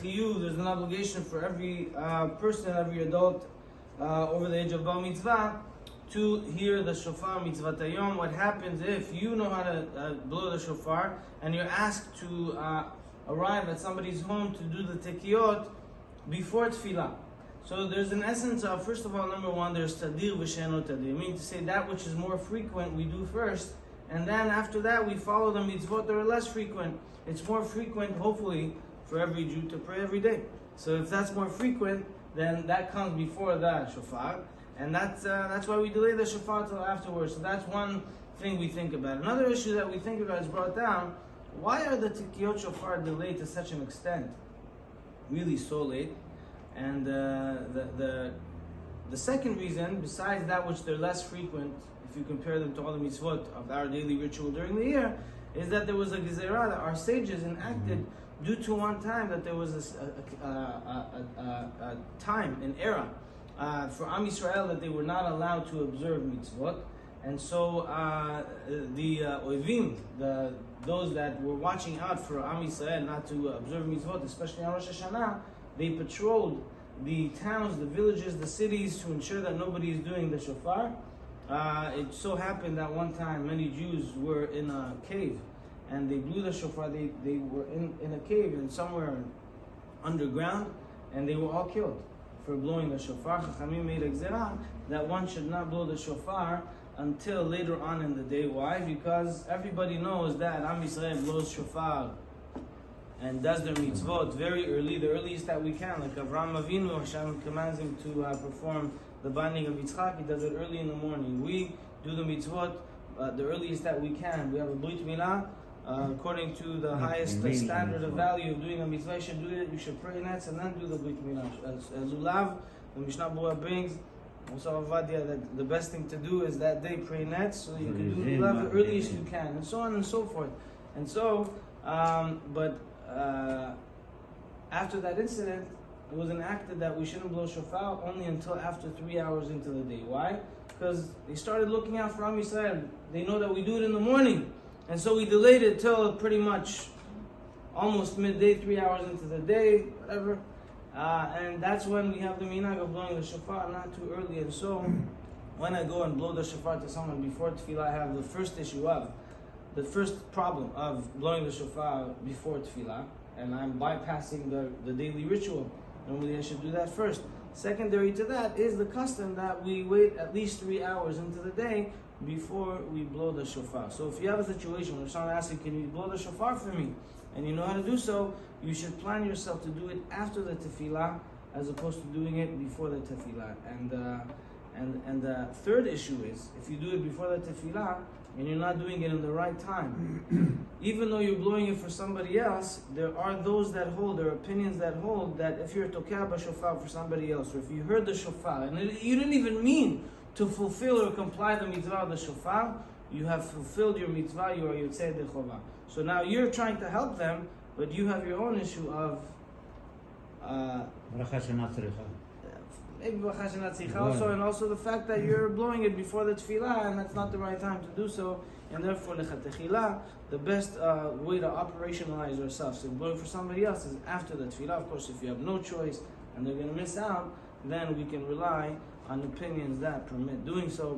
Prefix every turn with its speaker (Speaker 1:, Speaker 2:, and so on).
Speaker 1: There's an obligation for every person, every adult over the age of bar mitzvah to hear the shofar mitzvah tayom. What happens if you know how to blow the shofar and you're asked to arrive at somebody's home to do the tekiyot before tefillah? So there's an essence of, first of all, number one, there's tadir v'she'eno tadir. I mean to say that which is more frequent we do first, and then after that we follow the mitzvot that are less frequent. It's more frequent, hopefully, for every Jew to pray every day. So if that's more frequent, then that comes before the shofar, and that's why we delay the shofar till afterwards. So that's one thing we think about. Another issue that we think about is brought down: why are the tekiyot shofar delayed to such an extent? Really so late. And the second reason, besides that which they're less frequent, if you compare them to all the mitzvot of our daily ritual during the year, is that there was a gezerah that our sages enacted due to one time that there was a time, an era, for Am Yisrael that they were not allowed to observe mitzvot. And so the oivim, those that were watching out for Am Yisrael not to observe mitzvot, especially on Rosh Hashanah, they patrolled the towns, the villages, the cities to ensure that nobody is doing the shofar. It so happened that one time many Jews were in a cave and they blew the shofar. They were in a cave and somewhere underground, and they were all killed for blowing the shofar. Chachamim made a gezerah that one should not blow the shofar until later on in the day. Why? Because everybody knows that Am Yisrael blows shofar and does their mitzvot very early, the earliest that we can. Like Avraham Avinu, Hashem commands him to perform the binding of Yitzchak. He does it early in the morning. We do the mitzvot the earliest that we can. We have a brit milah. According to the highest standard of value of doing a mitzvah, you should do it. You should pray nets and then do the brit milah. Lulav, the Mishnah Berurah brings, also Avadia, that the best thing to do is that day pray nets, so you can do lulav the earliest you can, and so on and so forth. And so, after that incident, it was enacted that we shouldn't blow shofar only until after 3 hours into the day. Why? Because they started looking out for Am Yisrael. They know that we do it in the morning. And so we delayed it till pretty much almost midday, 3 hours into the day, whatever. And that's when we have the minhag of blowing the shofar, not too early. And so when I go and blow the shofar to someone before tefillah, I have the first problem of blowing the shofar before tefillah, and I'm bypassing the daily ritual. Normally I should do that first. Secondary to that is the custom that we wait at least 3 hours into the day before we blow the shofar. So if you have a situation where someone asks you, can you blow the shofar for me? And you know how to do so, you should plan yourself to do it after the tefillah as opposed to doing it before the tefillah. And the third issue is, if you do it before the tefillah and you're not doing it in the right time, even though you're blowing it for somebody else, there are those that hold, there are opinions that hold that if you're tokeh b'shofar for somebody else, or if you heard the shofar and you didn't even mean to fulfill or comply the mitzvah of the shofar, you have fulfilled your mitzvah, you are yotzei yedei chova. So now you're trying to help them, but you have your own issue of maybe bracha she'ena tzricha also, and also the fact that you're blowing it before the tefillah, and that's not the right time to do so, and therefore lechatechila, the best way to operationalize ourselves, so blowing for somebody else is after the tefillah. Of course, if you have no choice and they're going to miss out, then we can rely on opinions that permit doing so.